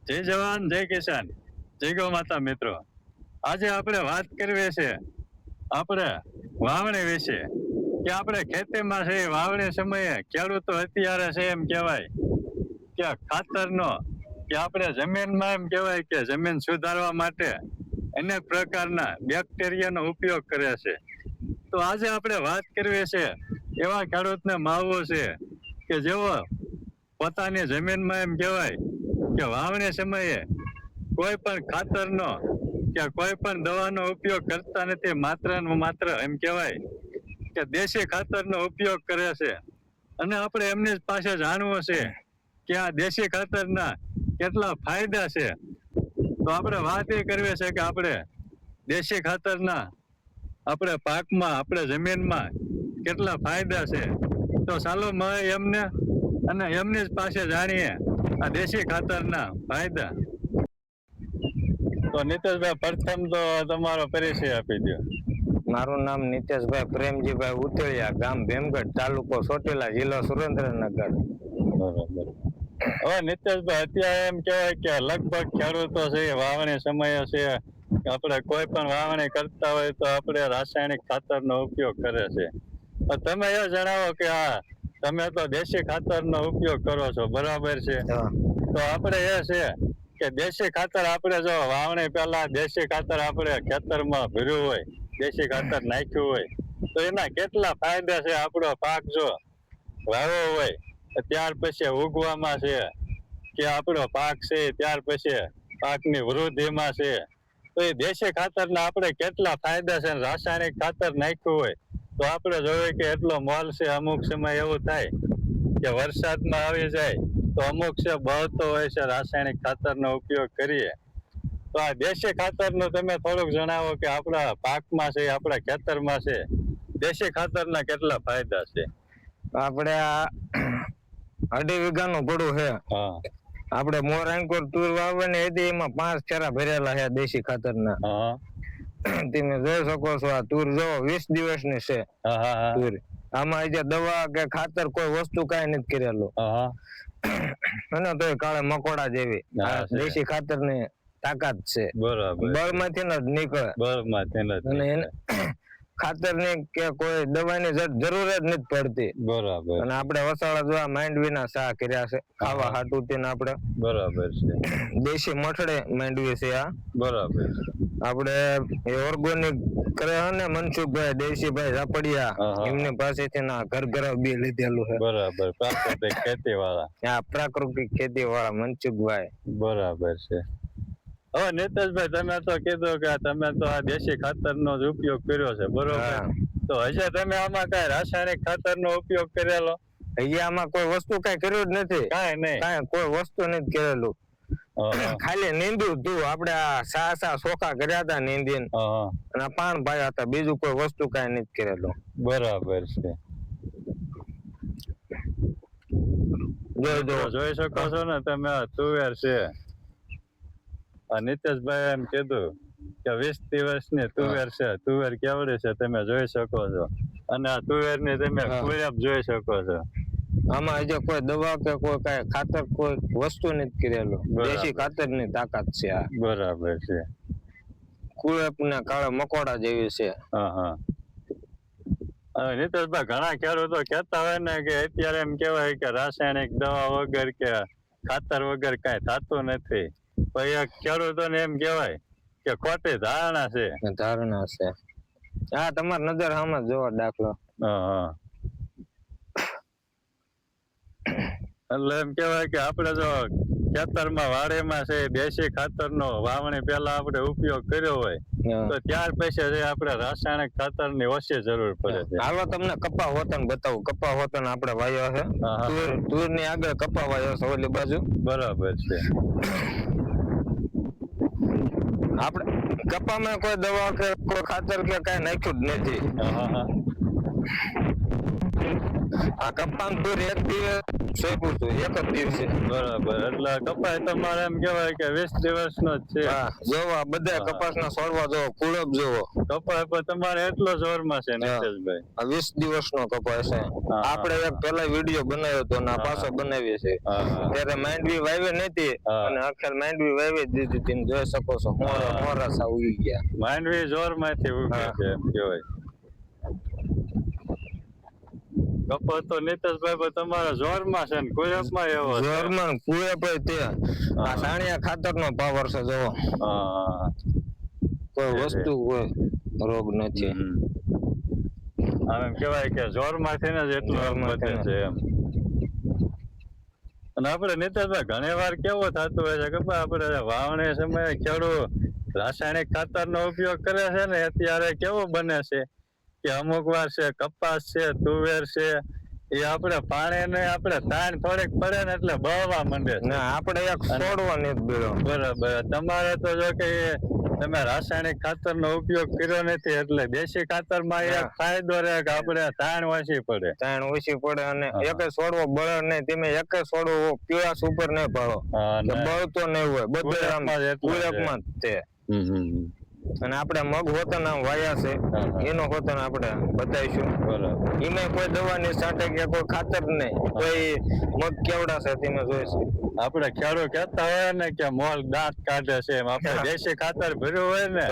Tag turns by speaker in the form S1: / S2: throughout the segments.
S1: જય જવાન જય કિસાન જય ગૌ માતા મિત્રો. આજે આપણે વાત કરવી છે આપણે વાવણી વિશે કે આપણે ખેતીમાં છે વાવણી સમયે ખેડૂતો અત્યારે છે એમ કહેવાય કે ખાતરનો કે આપણે જમીનમાં એમ કહેવાય કે જમીન સુધારવા માટે અનેક પ્રકારના બેક્ટેરિયાનો ઉપયોગ કરે છે. તો આજે આપણે વાત કરવી છે એવા ખેડૂતને માવવું છે કે જેઓ પોતાની જમીનમાં એમ કહેવાય કે વાવણી સમયે કોઈ પણ ખાતરનો કે કોઈ પણ દવાનો ઉપયોગ કરતા નથી, માત્ર ને માત્ર એમ કહેવાય કે દેશી ખાતરનો ઉપયોગ કરે છે. અને આપણે એમની જ પાસે જાણવું છે કે આ દેશી ખાતરના કેટલા ફાયદા છે. તો આપણે વાત એ કરવી છે કે આપણે દેશી ખાતરના આપણે પાકમાં આપણે જમીનમાં કેટલા ફાયદા છે. તો ચાલો મળે એમને અને એમની જ પાસે જાણીએ આ દેશી ખાતરના ફાયદા. તો નીતેશભાઈ, પ્રથમ તો તમારો પરિચય આપી દો.
S2: મારું નામ નીતેશભાઈ પ્રેમજીભાઈ ઉતળિયા, ગામ ભીમગઢ, તાલુકો ચોટીલા, જિલ્લો સુરેન્દ્રનગર.
S1: બરોબર. હવે નીતેશભાઈ, અત્યારે એમ કહેવાય કે લગભગ ખેડૂતો છે વાવણી સમયે છે આપણે કોઈ પણ વાવણી કરતા હોય તો આપણે રાસાયણિક ખાતરનો ઉપયોગ કરે છે. તો તમે એ જણાવો કે તમે તો દેશી ખાતરનો ઉપયોગ કરો છો, બરાબર છે? તો આપણે એ છે કે દેશી ખાતર આપણે જો વાવણી પહેલા દેશી ખાતર આપણે ખેતરમાં ભર્યું હોય, દેશી ખાતર નાખ્યું હોય તો એના કેટલા ફાયદા છે. આપણો પાક જો વાવ્યો હોય ત્યાર પછી ઉગવામાં છે કે આપણો પાક છે ત્યાર પછી પાકની વૃદ્ધિમાં છે, તો એ દેશી ખાતરના આપણે કેટલા ફાયદા છે. રાસાયણિક ખાતર નાખ્યું હોય તો આપણે જોઈએ કે એટલો મોલ છે. અમુક સમય એવું થાય કે વરસાદમાં આવી જાય તો અમુક છે બળતો હોય છે, રાસાયણિક ખાતરનો ઉપયોગ કરીએ. તો આ દેશી ખાતરનું તમે થોડુંક જણાવો કે આપણા પાકમાં છે, આપણા ખેતરમાં છે, દેશી ખાતરના કેટલા ફાયદા છે.
S2: આપણે આ 2.5 વીઘાનું પડું છે. આપણે મોરાંકોર તુર વાવવાની હતી, એમાં 5 છેરા ભરેલા છે દેશી ખાતરના. તમે જોઈ શકો છો આ તુર જો 20 દિવસની છે તુર. આમાં જે દવા કે ખાતર કોઈ વસ્તુ કાંઈ નથી કરેલું અને તો કાળે મકોડા જેવી દેશી ખાતર ની તાકાત છે.
S1: બરાબર.
S2: બળમાંથી જ નીકળે. અને એને ખાતર ની કે કોઈ દવાની જરૂર જ નથી પડતી.
S1: બરાબર. અને
S2: આપણે વસાળા જોવા માંડવીના શાક કર્યા છે ખાવા હાટું તેને આપણે.
S1: બરાબર છે.
S2: દેશી મઠડે માંડવી છે આ.
S1: બરાબર.
S2: આપણે ઓર્ગેનિક કરે ને મનસુખભાઈ દેશીભાઈ ઝાપડિયા, એમની પાસેથી ના ઘર બી લીધેલું છે.
S1: બરાબર. પ્રાકૃતિક ખેતી વાળા. હા,
S2: પ્રાકૃતિક ખેતી વાળા મનસુખભાઈ.
S1: બરાબર છે. હવે નીતેશભાઈ, તમે તો કીધું કે તમે તો આ દેશી ખાતરનો જ ઉપયોગ કર્યો છે, બરોબર? તો હજી તમે આમાં કઈ રાસાયણિક ખાતરનો ઉપયોગ કરેલો?
S2: હજી આમાં કોઈ વસ્તુ કઈ કર્યું જ નથી.
S1: કાંઈ નહીં,
S2: કાંઈ કોઈ વસ્તુ નથી કરેલું. ખાલી નીંદું તું. આપણે આ સા સોખા કર્યા હતા નીંદીને અને પાણ ભાયા હતા, બીજું કોઈ વસ્તુ કઈ નથી કરેલું.
S1: બરાબર છે. જોઈ શકો છો ને તમે, તુવેર છે. નીતેશભાઈ એમ કીધું કે 20 દિવસની તુવેર છે. તુવેર કેવડી છે તમે જોઈ શકો છો. અને આ તુવેર ની તમે કુળેપ જોઈ શકો છો.
S2: આમાં હજી કોઈ દવા કે કોઈ કઈ ખાતર કોઈ વસ્તુ નથી કરેલું. દેશી ખાતર ની તાકાત છે આ.
S1: બરાબર છે.
S2: કુળેપ ને કાળા મકોડા જેવી છે.
S1: નીતેશભાઈ, ઘણા ખેડૂતો કહેતા હોય ને કે અત્યારે એમ કેવાય કે રાસાયણિક દવા વગર કે ખાતર વગર કઈ થતું નથી. પણ ખેડૂતોને એમ કેવાય કે ખોટી ધારણા છે.
S2: હા, તમારી નજર સામે જોવા દાખલો.
S1: એટલે એમ કેવાય કે આપણે જો ખેતરમાં વાડીમાં છે દેશી ખાતરનો વાવણી પહેલા આપણે ઉપયોગ કર્યો હોય તો ત્યાર પછી આપણે રાસાયણિક ખાતરની ઓછી જરૂર પડે છે.
S2: હાલો તમને કપા હોતન બતાવું. કપા હોતન આપણે વાયો છે. તુર ની આગળ કપા વાયો છે ઓલી બાજુ.
S1: બરાબર છે.
S2: આપણે કપામાં કોઈ દવા કે કોઈ ખાતર કે કઈ નાખ્યું જ નથી. આ કપાન તુર એક દિવસ સોંપ્યું હતું, એક જ દિવસે.
S1: બરાબર, એટલે કપાસ તમારે એમ કેવાય કે 20 દિવસનો જ છે.
S2: હા, જોવો આ બધા કપાસના છોડવા જોવો, કુળપ જોવો.
S1: કપાસ પર તમારે એટલો જોરમાં છે નીતેશભાઈ.
S2: આ 20 દિવસનો કપાસ છે. આપણે એક પેલા વિડીયો બનાવ્યો હતો ને પાછો બનાવીએ છે. ત્યારે માંડવી વાવી નથી અને આખર માંડવી વાવી દીધી, તમે જોઈ શકો છો. મોરા સા ઉગી ગયા.
S1: માંડવી જોરમાંથી ઉગે છે એમ કહેવાય. કપાસ તો નીતેશભાઈ તમારા જોરમાં છે ને કુયપમાં એવો છે.
S2: જોરમાં કુયપ તે આ સાણિયા ખાતરનો પાવર છે જોવો. કોઈ વસ્તુ કોઈ રોગ નથી.
S1: આમ એમ કહેવાય કે જોરમાંથી ને જ એટલું વધે છે એમ. અને આપણે નીતેશભાઈ ઘણી વાર કેવું થતું હોય છે કે આપણે વાવણી સમયે ખેડૂત રાસાયણિક ખાતરનો ઉપયોગ કરે છે ને અત્યારે કેવું બને છે કે અમુક વાર છે કપાસ છે, તુવેર છે, એ આપણે પાણી ને આપણે તાણ થોડીક પડે ને એટલે બળવા માંડે છે.
S2: આપણે એક છોડવા નથી બેળો.
S1: બરાબર, તમારે તો જો કે તમે રાસાયણિક ખાતરનો ઉપયોગ કર્યો નથી એટલે દેશી ખાતરમાં એક ફાયદો રહે કે આપણે તાણ ઓછી પડે.
S2: તાણ ઓછી પડે અને એક છોડવો બળે નહીં. તમે એક છોડવો પીળાશ ઉપર નહીં પાડો, બળતો નહીં હોય, બધું આમ કુયપમાં જ તે. અને આપણે મગ હોતન વાયા છે એનો હોતન આપણે બતાવીશું. એમાં કોઈ દવાની છાંટે કે કોઈ ખાતર નહીં, કોઈ મગ કેવડા છે તમે જોઈશું.
S1: આપણે ખેડૂત કહેતા હોય ને કે મોલ દાંત કાઢે છે એમ આપણે દેશી ખાતર ભર્યું હોય ને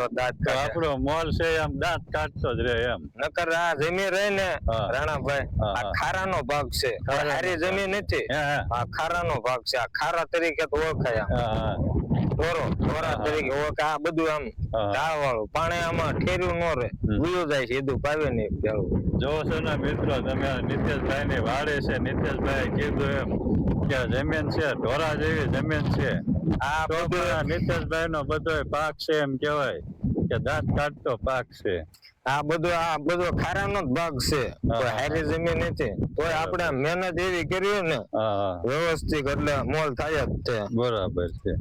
S1: તો આપણો મોલ છે એમ દાંત કાઢતો જ રહે એમ.
S2: નકર આ જમીન રહે ને રાણાભાઈ, આ ખારાનો ભાગ છે, સારી જમીન નથી. આ ખારાનો ભાગ છે, આ ખારા તરીકે તો ઓળખાય. ઢોરા તરીકે ઓળખાય. આ બધું આમ ઢાળ વાળું પાણી આમાં ઠેર્યું ન રહે, ઉયું જાય સીધું પાવે નહીં.
S1: જોવો છો ને મિત્રો તમે નીતેશભાઈ ની વાડી છે, નીતેશભાઈ કીધું એમ કે જમીન છે ઢોરા જેવી જમીન છે. આ બધું નીતેશભાઈ નો બધો પાક છે એમ કેવાય કે દાંત કાઢતો પાક છે.
S2: આ બધો ખારાનો જ ભાગ છે, કોઈ હારી જમીન નથી. તોય આપણે મહેનત એવી કરી ને વ્યવસ્થિત એટલે મોલ થાય જ તે.
S1: બરાબર છે.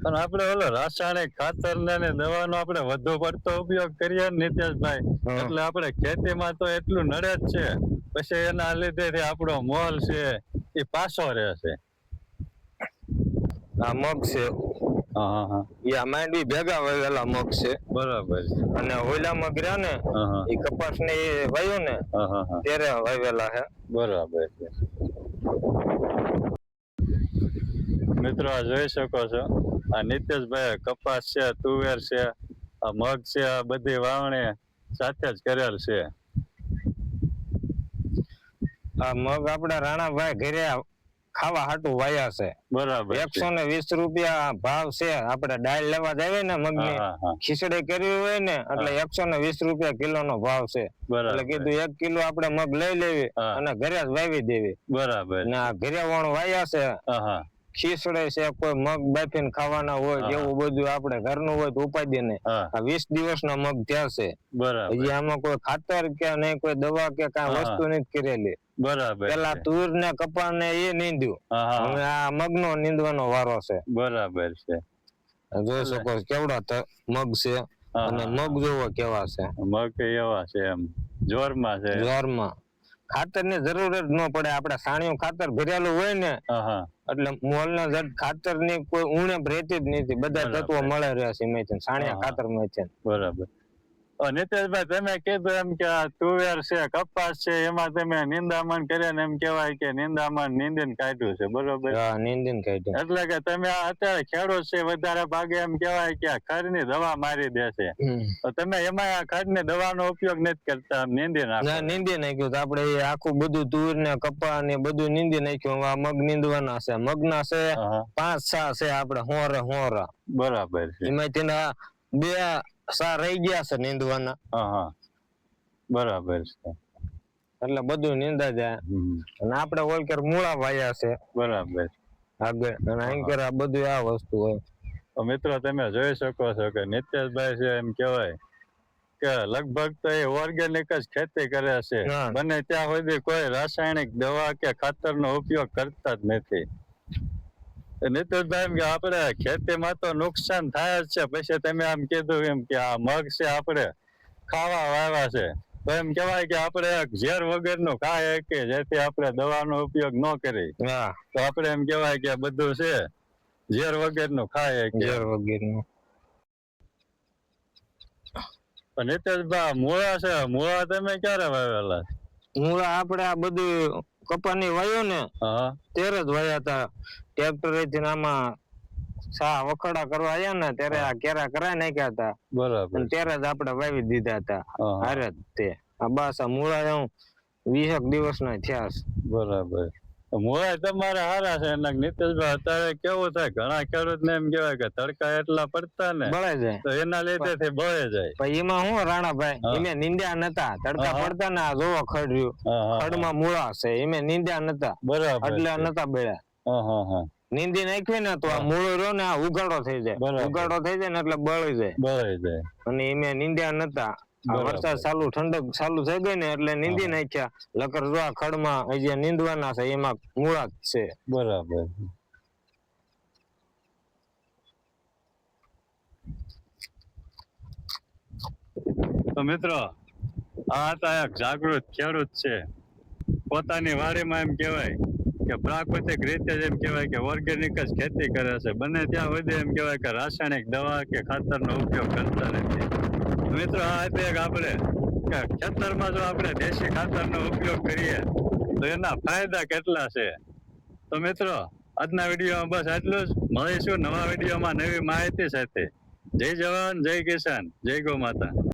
S1: પણ આપણે ઓલો રાસાયણિક ખાતર ને દવાનો આપણે વધુ પડતો ઉપયોગ કરીએ ને નીતેશભાઈ એટલે આપણે ખેતીમાં તો એટલું નડે જ છે, પછી એના લીધે આપણો મોલ છે એ પાછો રહેશે.
S2: આ મગ છે એ માંડવી ભેગા વાવેલા મગ છે.
S1: બરાબર.
S2: અને ઓલા મગ રહ્યા ને એ કપાસ ને વાવ્યો ને ત્યારે વાવેલા છે.
S1: બરાબર છે. મિત્રો આ જોઈ શકો છો આ નીતેશભાઈ કપાસ છે, તુવેર છે, આ મગ છે, આ બધી વાવણી સાથે જ કરેલ છે.
S2: આ મગ આપડા રાણાભાઈ ઘરે ખાવા હાટું વાયા છે.
S1: બરાબર.
S2: 120 રૂપિયા ભાવ છે. આપણે દાળ લેવા જાય ને મગની ખીચડી કરવી હોય ને એટલે 120 રૂપિયા કિલો નો ભાવ છે. એટલે કીધું 1 કિલો આપણે મગ લઈ લેવી અને ઘરે જ વાવી દેવી.
S1: બરાબર.
S2: ને આ ઘરે વણ વાયા છે, ખીચડે છે, કોઈ મગ બાફીને ખાવાના હોય જેવું બધું આપણે ઘરનું હોય તો ઉપાડી ને. આ 20 દિવસના મગ થયા છે.
S1: બરાબર.
S2: હજી આમાં કોઈ ખાતર કે નહીં, કોઈ દવા કે કાંઈ વસ્તુ નથી કરેલી.
S1: બરાબર.
S2: પેલા તુર ને કપા ને એ નીંદ્યું, હવે આ મગ નો નીંદવાનો વારો છે.
S1: બરાબર છે.
S2: જોઈ શકો કેવડા મગ છે અને મગ જોવો કેવા છે.
S1: મગ એવા છે એમ જોરમાં છે.
S2: જોરમાં ખાતર ની જરૂર જ ન પડે. આપણે સાણિયું ખાતર ભરેલું હોય ને એટલે મોલ ના જટ ખાતર ની કોઈ ઉણપ રહેતી જ નથી. બધા તત્વો મળે રહે છે સાણિયા ખાતર માં છે.
S1: બરાબર. નીતેશભાઈ તમે કીધું એમ કે આ તુવેર છે, કપાસ છે, એમાં તમે નિંદામણ કરીને એમ કેવાય કે નિંદામણ નીંદીને કાઢ્યું છે. બરોબર.
S2: નીંદીને કાઢ્યું
S1: એટલે કે તમે અત્યારે ખેડૂત છે વધારે ભાગે એમ કેવાય કે ખાડ ની દવા મારી દે છે, તો તમે એમાં આ ખાડ ની દવાનો ઉપયોગ નથી કરતા, નીંદી નાખો.
S2: નીંદી નાખ્યું તો આપણે આખું બધું તુર ને કપા ને બધું નીંદી નાખ્યું. આ મગ નીંદવાના છે. મગના છે 5-6 છે આપણે હોરા.
S1: બરાબર છે.
S2: એમાં તેના 2 સા રહી ગયા છે નીંદવાના.
S1: બરાબર છે.
S2: એટલે બધું નીંદા જાય. અને આપણે ઓલકેર મૂળા વાયા છે.
S1: બરાબર.
S2: આગળ અને અહીં આ બધું આ વસ્તુ હોય.
S1: મિત્રો તમે જોઈ શકો છો કે નીતેશભાઈ છે એમ કેવાય કે લગભગ તો એ ઓર્ગેનિક જ ખેતી કરે છે. બને ત્યાં સુધી કોઈ રાસાયણિક દવા કે ખાતરનો ઉપયોગ કરતા જ નથી. નીતેશભાઈ એમ કે આપણે ખેતીમાં તો નુકસાન થાય જ છે. પછી તમે આમ કીધું એમ કે આ મગ છે આપણે ખાવા વાવ્યા છે, તો એમ કહેવાય કે આપણે ઝેર વગરનું ખાય કે જેથી આપણે દવાનો ઉપયોગ ન કરી,
S2: હા
S1: તો આપણે એમ કહેવાય કે બધું છે ઝેર વગરનું ખાય કે.
S2: ઝેર વગરનું.
S1: પણ નીતેશભાઈ મૂળા છે, મૂળા તમે ક્યારે વાવેલા?
S2: મૂળા આપણે આ બધું કપાની વાયો ને
S1: હા
S2: ત્યારે જ વાયા હતા. ટ્રેક્ટર થી આમાં સા વખડા કરવા આવ્યા ને ત્યારે આ કેરા કરાઈ નાખ્યા હતા.
S1: બરાબર.
S2: અને ત્યારે જ આપણે વાવી દીધા હતા.
S1: હા.
S2: હારે જ તે આ બસ આ મૂળા 20 દિવસના થયા છે.
S1: બરાબર. મૂળા તમારે સારા છે. એના નીતેશભાઈ અત્યારે કેવું થાય, ઘણા ખેડૂતને એમ કહેવાય કે તડકા એટલા પડતા ને
S2: બળે જાય
S1: તો એના લીધે બળે જાય.
S2: પણ એમાં શું રાણાભાઈ,
S1: હા.
S2: એમે નીંદ્યા નતા. તડકા
S1: હા.
S2: પડતા ને આ જોવો ખડ રહ્યું, ખડમાં મૂળા છે, એમે નીંદ્યા નતા.
S1: બરાબર.
S2: એટલે નતા બળ્યા.
S1: હા હા હા.
S2: નીંદી નાખ્યું ને તો આ મૂળો રહ્યો ને આ ઉગાડો થઈ જાય.
S1: બરાબર.
S2: ઉગાડો થઈ જાય ને એટલે બળી જાય.
S1: બળી જાય.
S2: અને એમે નીંદ્યા નતા. આ
S1: બરાબર.
S2: વરસાદ ચાલુ, ઠંડક ચાલુ થઈ ગઈ ને એટલે નીંદી નાખ્યા. લકર જો આ ખડમાં હજી નીંદવાના છે એમાં મૂળા જ છે.
S1: બરાબર. તો મિત્રો, આ હતા એક જાગૃત ખેડૂત છે. પોતાની વાડીમાં એમ કહેવાય કે પ્રાકૃતિક રીતે જ એમ કહેવાય કે ઓર્ગેનિક જ ખેતી કરે છે. બને ત્યાં સુધી એમ કહેવાય કે રાસાયણિક દવા કે ખાતરનો ઉપયોગ કરતા નથી. મિત્રો, આ હતી એક આપણે કે ખેતરમાં જો આપણે દેશી ખાતરનો ઉપયોગ કરીએ તો એના ફાયદા કેટલા છે. તો મિત્રો, આજના વિડીયોમાં બસ આટલું જ. મળીશું નવા વિડીયોમાં નવી માહિતી સાથે. જય જવાન, જય કિસાન, જય ગૌ માતા.